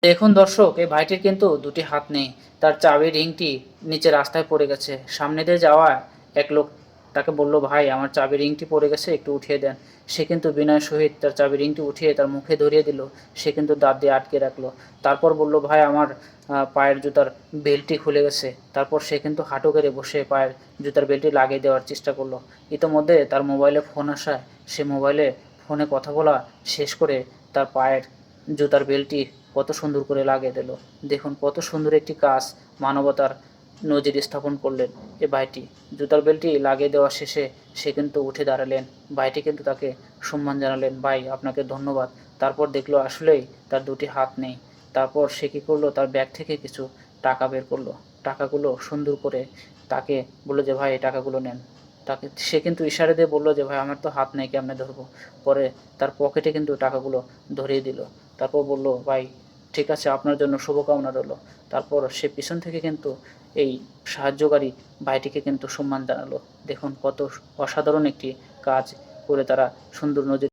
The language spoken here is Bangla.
দেখুন দর্শক, এই ভাইটির কিন্তু দুটি হাত নেই। তার চাবির রিংটি নিচে রাস্তায় পড়ে গেছে। সামনে দিয়ে যাওয়া এক লোক তাকে বলল, ভাই আমার চাবির রিংটি পড়ে গেছে, একটু উঠিয়ে দেন। সে কিন্তু বিনয়ের সহিত তার চাবির রিংটি উঠিয়ে তার মুখে ধরিয়ে দিল। সে কিন্তু দাঁত দিয়ে আটকে রাখলো। তারপর বলল, ভাই আমার পায়ের জুতার বেল্টটি খুলে গেছে। তারপর সে কিন্তু হাঁটু গেড়ে বসে পায়ের জুতার বেল্টটি লাগিয়ে দেওয়ার চেষ্টা করলো। ইতোমধ্যে তার মোবাইলে ফোন আসায় সে ফোনে কথা বলা শেষ করে তার পায়ের জুতার বেল্টটি কত সুন্দর করে লাগিয়ে দিল। দেখুন কত সুন্দর একটি কাজ মানবতার নজির স্থাপন করলেন এ ভাইটি। জুতার বেল্টটি লাগিয়ে দেওয়া শেষে সে কিন্তু উঠে দাঁড়ালেন। ভাইটি কিন্তু তাকে সম্মান জানালেন, ভাই আপনাকে ধন্যবাদ। তারপর দেখলো আসলেই তার দুটি হাত নেই। তারপর সে কী করলো, তার ব্যাগ থেকে কিছু টাকা বের করলো। টাকাগুলো সুন্দর করে তাকে বললো যে, ভাই এই টাকাগুলো নেন। তাকে সে কিন্তু ইশারা দিয়ে বললো যে, ভাই আমার তো হাত নেই, কেমনে ধরবো। পরে তার পকেটে কিন্তু টাকাগুলো ধরিয়ে দিল। তারপর বলল, ভাই ঠিক আছে, আপনার জন্য শুভকামনা রইল। তারপর সে পিছন থেকে কিন্তু এই সাহায্যকারী ভাইটিকে কিন্তু সম্মান জানালো। দেখুন কত অসাধারণ একটি কাজ করে তারা সুন্দর নজির